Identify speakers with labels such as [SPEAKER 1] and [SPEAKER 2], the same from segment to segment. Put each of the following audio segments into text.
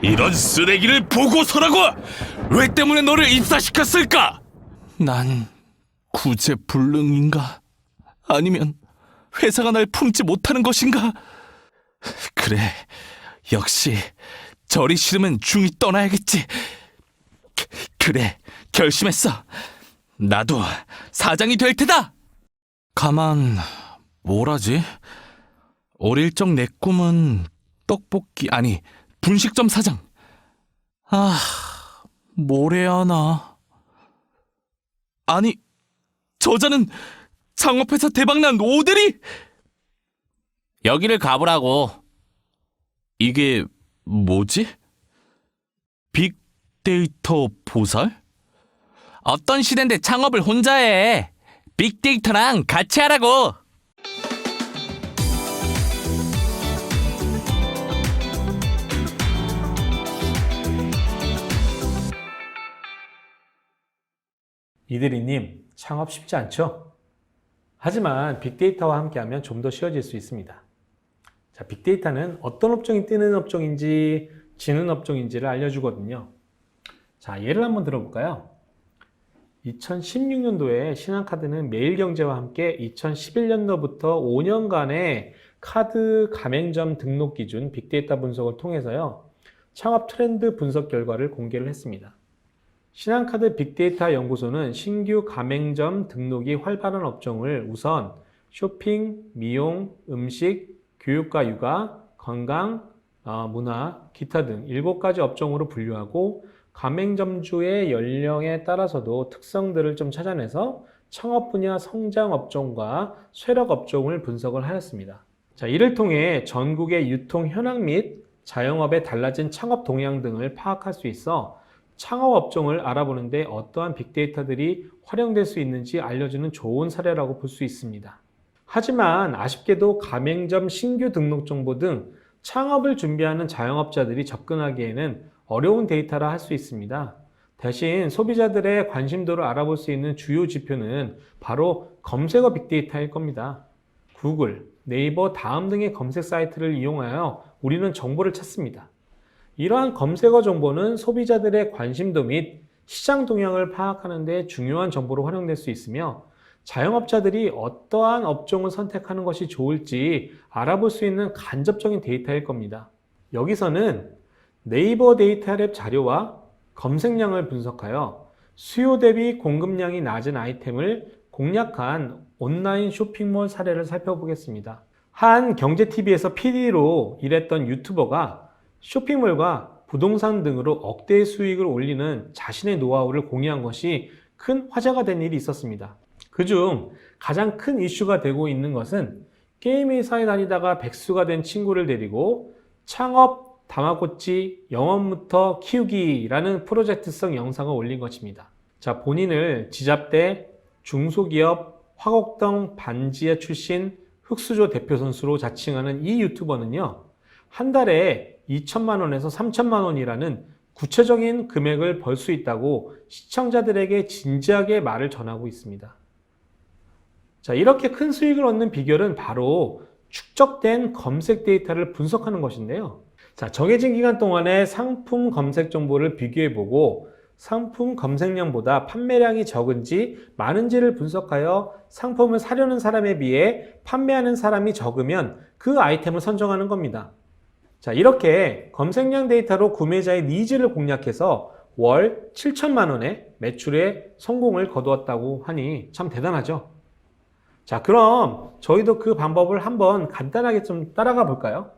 [SPEAKER 1] 이런 쓰레기를 보고서라고! 왜 때문에 너를 입사시켰을까?
[SPEAKER 2] 난 구제불능인가? 아니면 회사가 날 품지 못하는 것인가? 그래, 역시 저리 싫으면 중이 떠나야겠지. 그래, 결심했어. 나도 사장이 될 테다. 가만, 뭐라지? 어릴 적 내 꿈은 떡볶이, 아니 분식점 사장. 뭘 해야 하나? 아니, 저자는 창업회사 대박난 오대리! 여기를 가보라고. 이게 뭐지? 빅데이터 보살? 어떤 시대인데 창업을 혼자 해. 빅데이터랑 같이 하라고.
[SPEAKER 3] 이대리님, 창업 쉽지 않죠? 하지만 빅데이터와 함께하면 좀 더 쉬워질 수 있습니다. 자, 빅데이터는 어떤 업종이 뜨는 업종인지, 지는 업종인지를 알려주거든요. 자, 예를 한번 들어볼까요? 2016년도에 신한카드는 매일경제와 함께 2011년도부터 5년간의 카드 가맹점 등록 기준 빅데이터 분석을 통해서요, 창업 트렌드 분석 결과를 공개를 했습니다. 신한카드 빅데이터 연구소는 신규 가맹점 등록이 활발한 업종을 우선 쇼핑, 미용, 음식, 교육과 육아, 건강, 문화, 기타 등 7가지 업종으로 분류하고 가맹점주의 연령에 따라서도 특성들을 좀 찾아내서 창업 분야 성장 업종과 쇠락 업종을 분석을 하였습니다. 자, 이를 통해 전국의 유통 현황 및 자영업의 달라진 창업 동향 등을 파악할 수 있어 창업 업종을 알아보는데 어떠한 빅데이터들이 활용될 수 있는지 알려주는 좋은 사례라고 볼 수 있습니다. 하지만 아쉽게도 가맹점 신규 등록 정보 등 창업을 준비하는 자영업자들이 접근하기에는 어려운 데이터라 할 수 있습니다. 대신 소비자들의 관심도를 알아볼 수 있는 주요 지표는 바로 검색어 빅데이터일 겁니다. 구글, 네이버, 다음 등의 검색 사이트를 이용하여 우리는 정보를 찾습니다. 이러한 검색어 정보는 소비자들의 관심도 및 시장 동향을 파악하는 데 중요한 정보로 활용될 수 있으며 자영업자들이 어떠한 업종을 선택하는 것이 좋을지 알아볼 수 있는 간접적인 데이터일 겁니다. 여기서는 네이버 데이터랩 자료와 검색량을 분석하여 수요 대비 공급량이 낮은 아이템을 공략한 온라인 쇼핑몰 사례를 살펴보겠습니다. 한 경제TV에서 PD로 일했던 유튜버가 쇼핑몰과 부동산 등으로 억대의 수익을 올리는 자신의 노하우를 공유한 것이 큰 화제가 된 일이 있었습니다. 그중 가장 큰 이슈가 되고 있는 것은 게임 회사에 다니다가 백수가 된 친구를 데리고 창업 다마고치 영업부터 키우기라는 프로젝트성 영상을 올린 것입니다. 자, 본인을 지잡대 중소기업 화곡동 반지하 출신 흑수저 대표 선수로 자칭하는 이 유튜버는요, 한 달에 2천만 원에서 3천만 원이라는 구체적인 금액을 벌 수 있다고 시청자들에게 진지하게 말을 전하고 있습니다. 자, 이렇게 큰 수익을 얻는 비결은 바로 축적된 검색 데이터를 분석하는 것인데요. 자, 정해진 기간 동안의 상품 검색 정보를 비교해보고 상품 검색량보다 판매량이 적은지 많은지를 분석하여 상품을 사려는 사람에 비해 판매하는 사람이 적으면 그 아이템을 선정하는 겁니다. 자, 이렇게 검색량 데이터로 구매자의 니즈를 공략해서 월 7천만 원의 매출에 성공을 거두었다고 하니 참 대단하죠. 자, 그럼 저희도 그 방법을 한번 간단하게 좀 따라가 볼까요?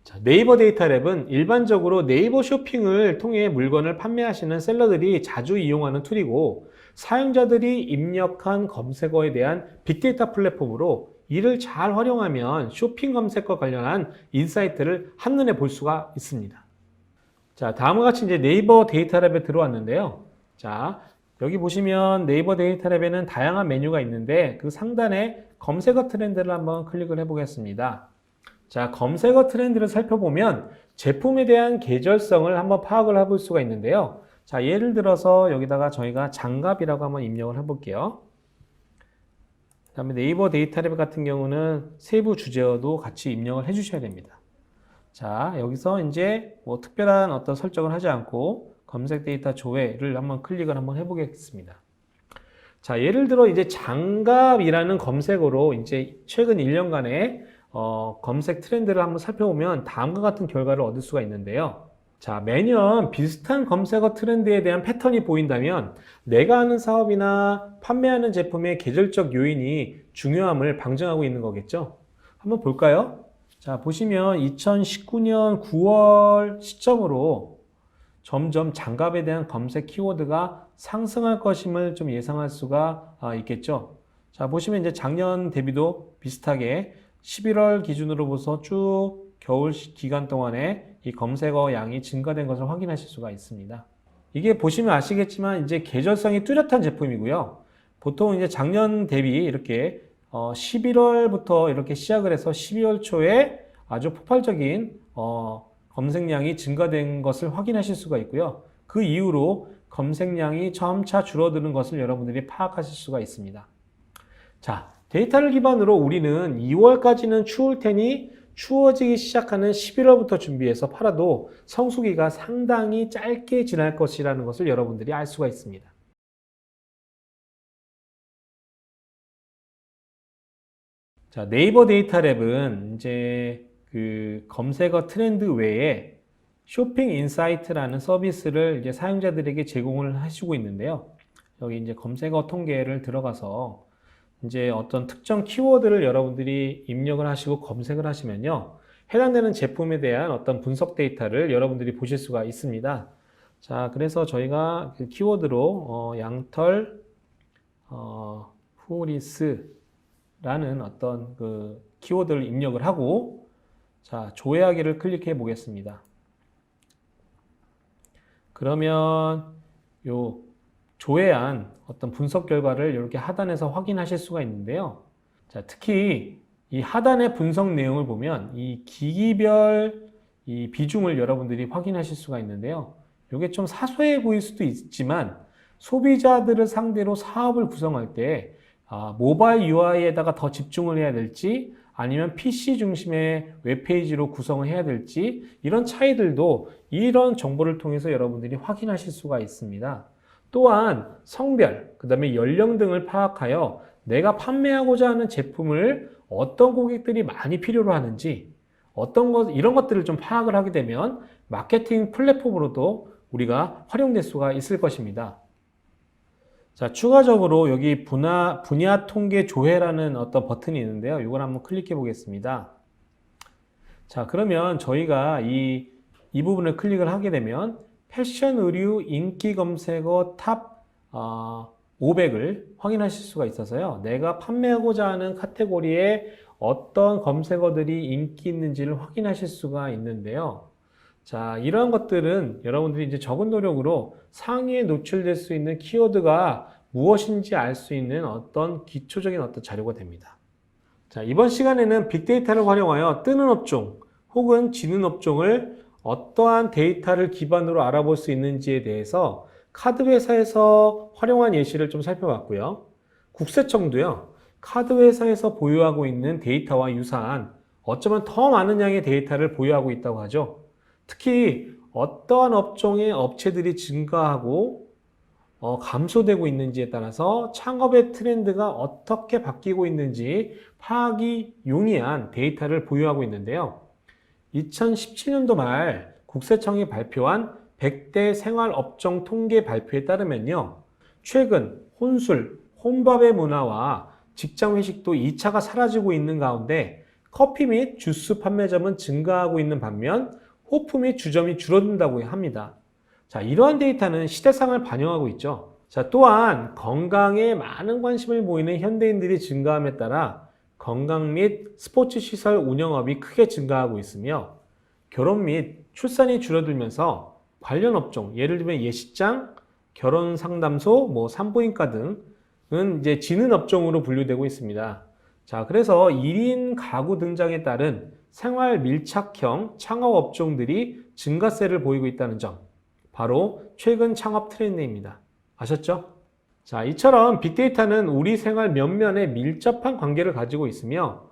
[SPEAKER 3] 자, 네이버 데이터랩은 일반적으로 네이버 쇼핑을 통해 물건을 판매하시는 셀러들이 자주 이용하는 툴이고 사용자들이 입력한 검색어에 대한 빅데이터 플랫폼으로 이를 잘 활용하면 쇼핑 검색과 관련한 인사이트를 한눈에 볼 수가 있습니다. 자, 다음과 같이 이제 네이버 데이터랩에 들어왔는데요. 자, 여기 보시면 네이버 데이터랩에는 다양한 메뉴가 있는데 그 상단에 검색어 트렌드를 한번 클릭을 해 보겠습니다. 자, 검색어 트렌드를 살펴보면 제품에 대한 계절성을 한번 파악을 해볼 수가 있는데요. 자, 예를 들어서 여기다가 저희가 장갑이라고 한번 입력을 해볼게요. 그다음에 네이버 데이터랩 같은 경우는 세부 주제어도 같이 입력을 해주셔야 됩니다. 자, 여기서 이제 뭐 특별한 어떤 설정을 하지 않고 검색 데이터 조회를 한번 클릭을 한번 해보겠습니다. 자, 예를 들어 이제 장갑이라는 검색어로 이제 최근 1년간의 검색 트렌드를 한번 살펴보면 다음과 같은 결과를 얻을 수가 있는데요. 자, 매년 비슷한 검색어 트렌드에 대한 패턴이 보인다면 내가 하는 사업이나 판매하는 제품의 계절적 요인이 중요함을 방증하고 있는 거겠죠. 한번 볼까요? 자, 보시면 2019년 9월 시점으로 점점 장갑에 대한 검색 키워드가 상승할 것임을 좀 예상할 수가 있겠죠. 자, 보시면 이제 작년 대비도 비슷하게 11월 기준으로 보서 쭉 겨울 기간 동안에 이 검색어 양이 증가된 것을 확인하실 수가 있습니다. 이게 보시면 아시겠지만 이제 계절성이 뚜렷한 제품이고요. 보통 이제 작년 대비 이렇게 11월부터 이렇게 시작을 해서 12월 초에 아주 폭발적인 검색량이 증가된 것을 확인하실 수가 있고요. 그 이후로 검색량이 점차 줄어드는 것을 여러분들이 파악하실 수가 있습니다. 자, 데이터를 기반으로 우리는 2월까지는 추울 테니 추워지기 시작하는 11월부터 준비해서 팔아도 성수기가 상당히 짧게 지날 것이라는 것을 여러분들이 알 수가 있습니다. 자, 네이버 데이터랩은 이제 그 검색어 트렌드 외에 쇼핑 인사이트라는 서비스를 이제 사용자들에게 제공을 하시고 있는데요. 여기 이제 검색어 통계를 들어가서 이제 어떤 특정 키워드를 여러분들이 입력을 하시고 검색을 하시면요. 해당되는 제품에 대한 어떤 분석 데이터를 여러분들이 보실 수가 있습니다. 자, 그래서 저희가 그 키워드로 양털 후리스라는 어떤 그 키워드를 입력을 하고 자, 조회하기를 클릭해 보겠습니다. 그러면 요 조회한 어떤 분석 결과를 이렇게 하단에서 확인하실 수가 있는데요. 자, 특히 이 하단의 분석 내용을 보면 이 기기별 이 비중을 여러분들이 확인하실 수가 있는데요. 이게 좀 사소해 보일 수도 있지만 소비자들을 상대로 사업을 구성할 때 모바일 UI에다가 더 집중을 해야 될지 아니면 PC 중심의 웹페이지로 구성을 해야 될지 이런 차이들도 이런 정보를 통해서 여러분들이 확인하실 수가 있습니다. 또한 성별, 그 다음에 연령 등을 파악하여 내가 판매하고자 하는 제품을 어떤 고객들이 많이 필요로 하는지 이런 것들을 좀 파악을 하게 되면 마케팅 플랫폼으로도 우리가 활용될 수가 있을 것입니다. 자, 추가적으로 여기 분야 통계 조회라는 어떤 버튼이 있는데요. 이걸 한번 클릭해 보겠습니다. 자, 그러면 저희가 이 부분을 클릭을 하게 되면 패션 의류 인기 검색어 탑 500을 확인하실 수가 있어서요. 내가 판매하고자 하는 카테고리에 어떤 검색어들이 인기 있는지를 확인하실 수가 있는데요. 자, 이러한 것들은 여러분들이 이제 적은 노력으로 상위에 노출될 수 있는 키워드가 무엇인지 알 수 있는 어떤 기초적인 어떤 자료가 됩니다. 자, 이번 시간에는 빅데이터를 활용하여 뜨는 업종 혹은 지는 업종을 어떠한 데이터를 기반으로 알아볼 수 있는지에 대해서 카드 회사에서 활용한 예시를 좀 살펴봤고요. 국세청도요, 카드 회사에서 보유하고 있는 데이터와 유사한 어쩌면 더 많은 양의 데이터를 보유하고 있다고 하죠. 특히 어떠한 업종의 업체들이 증가하고 감소되고 있는지에 따라서 창업의 트렌드가 어떻게 바뀌고 있는지 파악이 용이한 데이터를 보유하고 있는데요. 2017년도 말 국세청이 발표한 100대 생활업종 통계 발표에 따르면요. 최근 혼술, 혼밥의 문화와 직장 회식도 2차가 사라지고 있는 가운데 커피 및 주스 판매점은 증가하고 있는 반면 호프 및 주점이 줄어든다고 합니다. 자, 이러한 데이터는 시대상을 반영하고 있죠. 자, 또한 건강에 많은 관심을 보이는 현대인들이 증가함에 따라 건강 및 스포츠 시설 운영업이 크게 증가하고 있으며 결혼 및 출산이 줄어들면서 관련 업종, 예를 들면 예식장, 결혼 상담소, 산부인과 등은 이제 지는 업종으로 분류되고 있습니다. 자, 그래서 1인 가구 등장에 따른 생활 밀착형 창업 업종들이 증가세를 보이고 있다는 점, 바로 최근 창업 트렌드입니다. 아셨죠? 자, 이처럼 빅데이터는 우리 생활 면면에 밀접한 관계를 가지고 있으며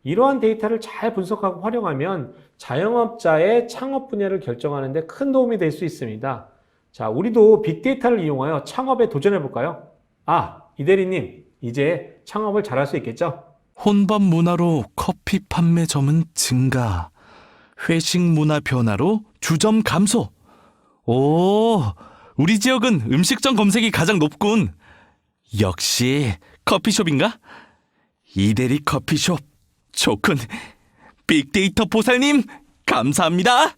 [SPEAKER 3] 이러한 데이터를 잘 분석하고 활용하면 자영업자의 창업 분야를 결정하는 데 큰 도움이 될 수 있습니다. 자, 우리도 빅데이터를 이용하여 창업에 도전해 볼까요? 아, 이 대리님, 이제 창업을 잘할 수 있겠죠?
[SPEAKER 2] 혼밥 문화로 커피 판매점은 증가. 회식 문화 변화로 주점 감소. 오, 우리 지역은 음식점 검색이 가장 높군. 역시 커피숍인가? 이대리 커피숍 좋군. 빅데이터 보살님 감사합니다.